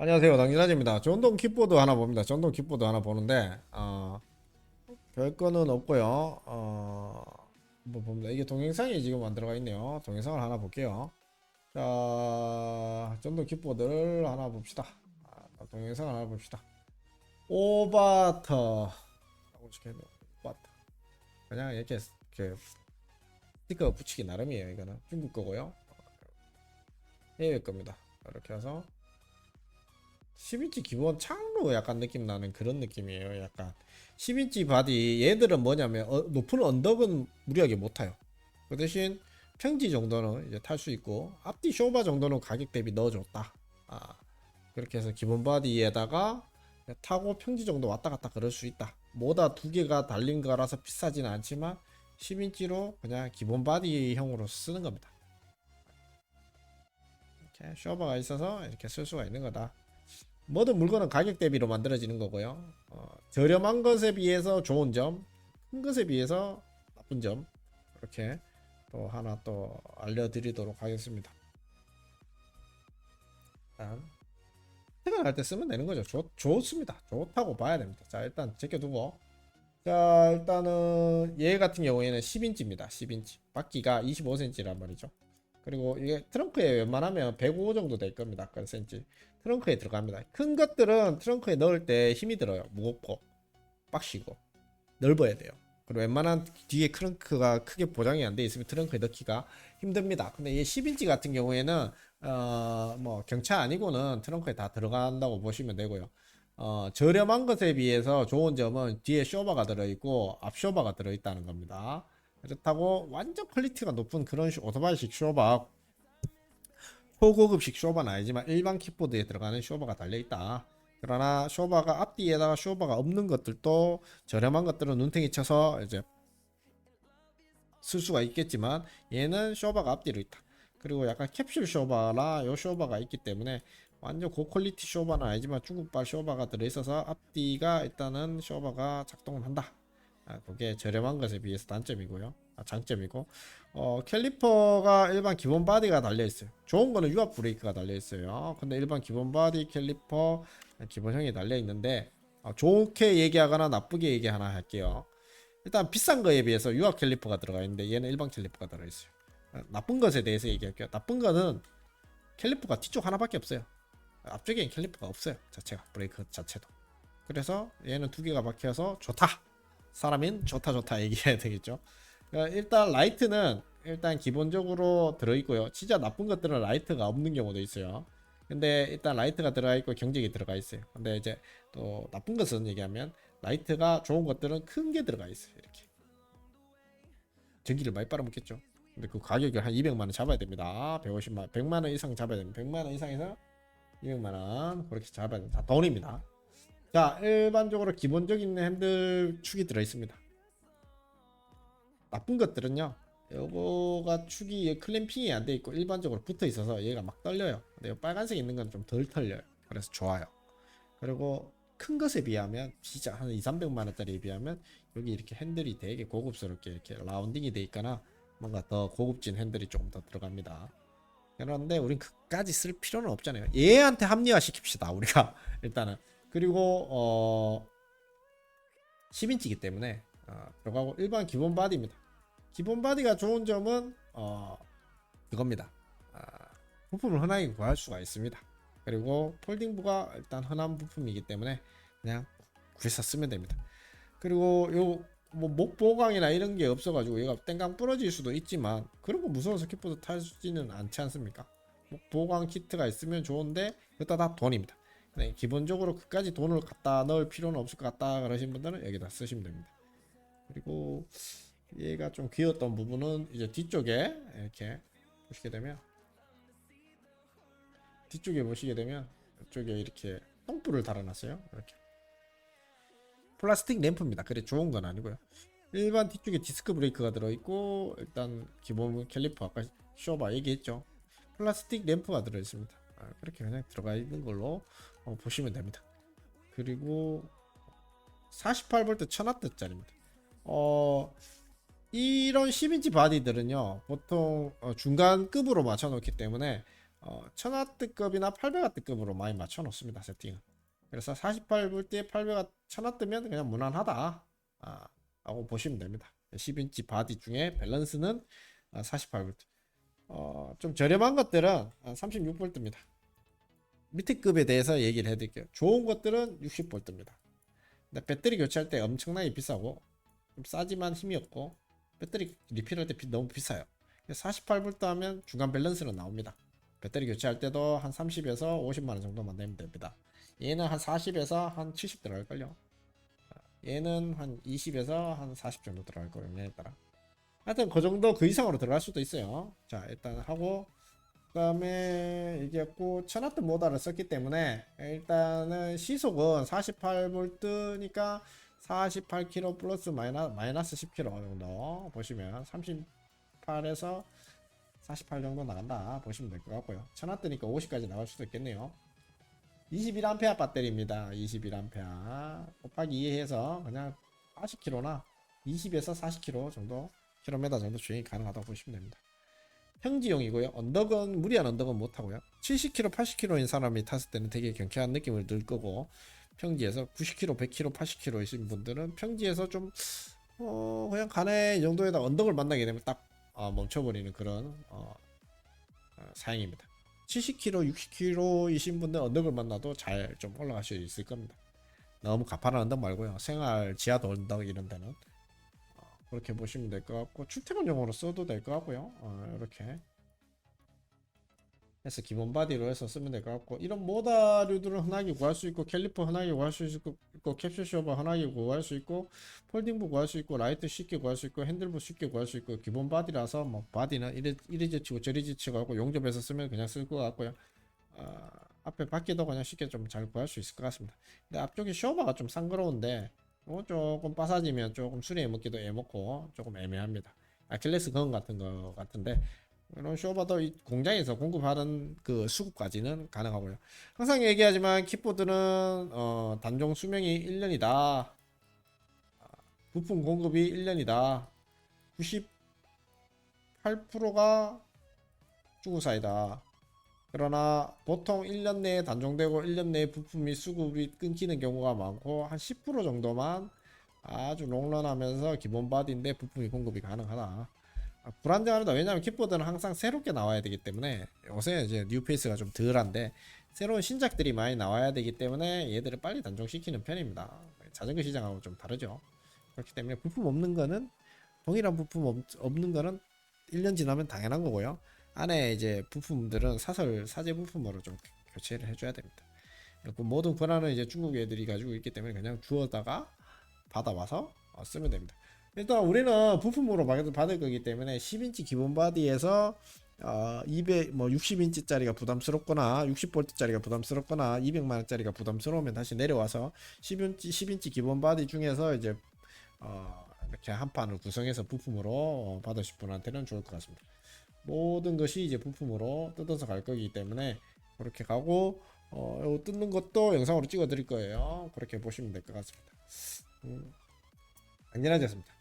안녕하세요, 당진아재입니다. 전동 킥보드 하나 봅니다. 전동 킥보드 하나 보는데 별거는 없고요. 뭐 봅니다. 이게 동영상이 지금 안 들어가 있네요. 동영상을 하나 볼게요. 자, 전동 킥보드를 하나 봅시다. 동영상을 하나 봅시다. 오바터 오바터 그냥 이렇게 스티커 붙이기 나름이에요. 이거는 중국 거고요. 해외 겁니다. 이렇게 해서 10인치 기본 창로 약간 느낌 나는 그런 느낌이에요. 약간 10인치 바디 얘들은 뭐냐면 높은 언덕은 무리하게 못 타요. 그 대신 평지 정도는 이제 탈 수 있고 앞뒤 쇼바 정도는 가격 대비 넣어줬다. 그렇게 해서 기본 바디에다가 타고 평지 정도 왔다 갔다 그럴 수 있다. 뭐다 두 개가 달린 거라서 비싸지는 않지만 10인치로 그냥 기본 바디형으로 쓰는 겁니다. 이렇게 쇼바가 있어서 이렇게 쓸 수가 있는 거다. 모든 물건은 가격 대비로 만들어지는 거고요. 저렴한 것에 비해서 좋은 점, 큰 것에 비해서 나쁜 점, 이렇게 또 하나 또 알려드리도록 하겠습니다. 일단 퇴근할 때 쓰면 되는 거죠. 좋습니다. 좋다고 봐야 됩니다. 자, 일단 제껴두고. 자, 일단은 얘 같은 경우에는 10인치입니다. 10인치. 바퀴가 25cm란 말이죠. 그리고 이게 트렁크에 웬만하면 105 정도 될 겁니다. 그 센치. 트렁크에 들어갑니다. 큰 것들은 트렁크에 넣을 때 힘이 들어요. 무겁고 빡시고 넓어야 돼요. 그리고 웬만한 뒤에 트렁크가 크게 보장이 안 돼 있으면 트렁크에 넣기가 힘듭니다. 근데 이 10인치 같은 경우에는 뭐 경차 아니고는 트렁크에 다 들어간다고 보시면 되고요. 저렴한 것에 비해서 좋은 점은 뒤에 쇼바가 들어있고 앞 쇼바가 들어있다는 겁니다. 그렇다고 완전 퀄리티가 높은 그런 오토바이식 쇼바, 초고급식 쇼바는 아니지만 일반 킥보드에 들어가는 쇼바가 달려있다. 그러나 쇼바가 앞뒤에다가 쇼바가 없는 것들도 저렴한 것들은 눈탱이 쳐서 이제 쓸 수가 있겠지만 얘는 쇼바가 앞뒤로 있다. 그리고 약간 캡슐 쇼바라 요 쇼바가 있기 때문에 완전 고퀄리티 쇼바는 아니지만 중국발 쇼바가 들어있어서 앞뒤가 일단은 쇼바가 작동을 한다. 그게 저렴한 것에 비해서 단점이고요. 장점이고 캘리퍼가 일반 기본 바디가 달려있어요. 좋은 거는 유압 브레이크가 달려있어요. 근데 일반 기본 바디 캘리퍼 기본형이 달려있는데 좋게 얘기하거나 나쁘게 얘기하나 할게요. 일단 비싼 거에 비해서 유압 캘리퍼가 들어가 있는데 얘는 일반 캘리퍼가 들어있어요. 나쁜 것에 대해서 얘기할게요. 나쁜 거는 캘리퍼가 뒤쪽 하나밖에 없어요. 앞쪽엔 캘리퍼가 없어요. 자체가 브레이크 자체도. 그래서 얘는 두 개가 박혀서 좋다. 사람인 좋다 얘기해야 되겠죠. 일단 라이트는 일단 기본적으로 들어있고요. 진짜 나쁜 것들은 라이트가 없는 경우도 있어요. 근데 일단 라이트가 들어가 있고 경적이 들어가 있어요. 근데 이제 또 나쁜 것은 얘기하면 라이트가 좋은 것들은 큰 게 들어가 있어요. 이렇게 전기를 많이 빨아먹겠죠. 근데 그 가격을 한 200만원 잡아야 됩니다. 150만 100만원 이상 잡아야 됩니다. 100만원 이상에서 200만원 그렇게 잡아야 됩니다. 돈입니다. 자, 일반적으로 기본적인 핸들 축이 들어 있습니다. 나쁜 것들은요, 요거가 축이 클램핑이 안 돼 있고 일반적으로 붙어 있어서 얘가 막 떨려요. 근데 빨간색 있는 건 좀 덜 털려요. 그래서 좋아요. 그리고 큰 것에 비하면 진짜 한 2, 300만 원짜리에 비하면 여기 이렇게 핸들이 되게 고급스럽게 이렇게 라운딩이 돼 있거나 뭔가 더 고급진 핸들이 조금 더 들어갑니다. 그런데 우린 그까지 쓸 필요는 없잖아요. 얘한테 합리화 시킵시다 우리가 일단은. 그리고 10인치이기 때문에 들어가고 일반 기본 바디입니다. 기본 바디가 좋은 점은 그겁니다. 부품을 흔하게 구할 수가 있습니다. 그리고 폴딩부가 일단 흔한 부품이기 때문에 그냥 구해서 쓰면 됩니다. 그리고 요 뭐 목 보강이나 이런 게 없어가지고 얘가 땡강 부러질 수도 있지만 그런 거 무서워서 킥보드 타지는 않지 않습니까? 목 보강 키트가 있으면 좋은데 그것도 다 돈입니다. 네, 기본적으로 그까지 돈을 갖다 넣을 필요는 없을 것 같다 그러신 분들은 여기다 쓰시면 됩니다. 그리고 얘가 좀 귀여웠던 부분은 이제 뒤쪽에 이렇게 보시게 되면 이쪽에 이렇게 똥불을 달아놨어요. 이렇게 플라스틱 램프입니다. 그래 좋은 건 아니고요. 일반 뒤쪽에 디스크 브레이크가 들어있고 일단 기본 캘리퍼 아까 쇼바 얘기했죠. 플라스틱 램프가 들어있습니다. 그렇게 그냥 들어가 있는 걸로 보시면 됩니다. 그리고 48V 1000W짜리입니다. 이런 10인치 바디들은요 보통 중간급으로 맞춰 놓기 때문에 1000W급이나 800W급으로 많이 맞춰 놓습니다. 세팅은. 그래서 48V에 800W 1000W면 그냥 무난하다 라고 보시면 됩니다. 10인치 바디 중에 밸런스는 48V. 좀 저렴한 것들은 36V입니다. 밑에 급에 대해서 얘기를 해드릴게요. 좋은 것들은 60V입니다. 근데 배터리 교체할 때 엄청나게 비싸고 좀 싸지만 힘이 없고 배터리 리필할 때 너무 비싸요. 48V 하면 중간 밸런스는 나옵니다. 배터리 교체할 때도 한 30에서 50만원 정도만 내면 됩니다. 얘는 한 40에서 한 70 들어갈걸요. 얘는 한 20에서 한 40 정도 들어갈 거예요. 용량에 따라. 하여튼 그 정도 그 이상으로 들어갈 수도 있어요. 자, 일단 하고 그 다음에 얘기했고 1000W 모터를 썼기 때문에 일단은 시속은 48V니까 48km 플러스 마이너스 10km 정도 보시면 38에서 48 정도 나간다 보시면 될 것 같고요. 1000W니까 50까지 나갈 수도 있겠네요. 21A 배터리입니다. 21A 곱하기 2 해서 그냥 40km나 20에서 40km 정도 킬로미터 정도 주행이 가능하다고 보시면 됩니다. 평지용이고요. 언덕은 무리한 언덕은 못하고요. 70km 80km인 사람이 탔을 때는 되게 경쾌한 느낌을 들 거고 평지에서 90km 100km 80km이신 분들은 평지에서 좀 그냥 가네 이 정도에다 언덕을 만나게 되면 딱 멈춰버리는 그런 사양입니다. 70km 60km이신 분들 언덕을 만나도 잘 좀 올라갈 수 있을 겁니다. 너무 가파른 언덕 말고요. 생활 지하도 언덕 이런 데는 그렇게 보시면 될 것 같고 출퇴근용으로 써도 될 것 같고요. 이렇게 해서 기본 바디로 해서 쓰면 될 것 같고 이런 모다류들은 흔하게 구할 수 있고 캘리퍼 흔하게 구할 수 있고 캡슐 쇼버 흔하게 구할 수 있고 폴딩부 구할 수 있고 라이트 쉽게 구할 수 있고 핸들부 쉽게 구할 수 있고 기본 바디라서 뭐 바디는 이리 제치고 저리 제치고 하고 용접해서 쓰면 그냥 쓸 것 같고요. 앞에 바퀴도 그냥 쉽게 좀 잘 구할 수 있을 것 같습니다. 근데 앞쪽에 쇼버가 좀 쌍그러운데 조금 빠사지면 조금 수리해 먹기도 애먹고 조금 애매합니다. 아킬레스 건 같은 거 같은데 이런 쇼버도 공장에서 공급하는 그 수급까지는 가능하고요. 항상 얘기하지만 킥보드는 단종 수명이 1년이다. 부품 공급이 1년이다. 98%가 중고사이다. 그러나 보통 1년 내에 단종되고 1년 내에 부품이 수급이 끊기는 경우가 많고 한 10% 정도만 아주 롱런하면서 기본 바디인데 부품이 공급이 가능하다. 불안정합니다. 왜냐하면 킥보드는 항상 새롭게 나와야 되기 때문에 요새 이제 뉴페이스가 좀 덜한데 새로운 신작들이 많이 나와야 되기 때문에 얘들을 빨리 단종시키는 편입니다. 자전거 시장하고 좀 다르죠. 그렇기 때문에 부품 없는 거는 동일한 부품 없는 거는 1년 지나면 당연한 거고요. 안에 이제 부품들은 사제 부품으로 좀 교체를 해줘야 됩니다. 그리고 모든 권한은 이제 중국 애들이 가지고 있기 때문에 그냥 주워다가 받아와서 쓰면 됩니다. 일단 우리는 부품으로 받을 거기 때문에 10인치 기본 바디에서 60인치짜리가 부담스럽거나 60V짜리가 부담스럽거나 200만원짜리가 부담스러우면 다시 내려와서 10인치 기본 바디 중에서 이제 이렇게 한 판을 구성해서 부품으로 받으실 분한테는 좋을 것 같습니다. 모든 것이 이제 부품으로 뜯어서 갈 거기 때문에 그렇게 가고 뜯는 것도 영상으로 찍어 드릴 거예요. 그렇게 보시면 될 것 같습니다. 안전하셨습니다.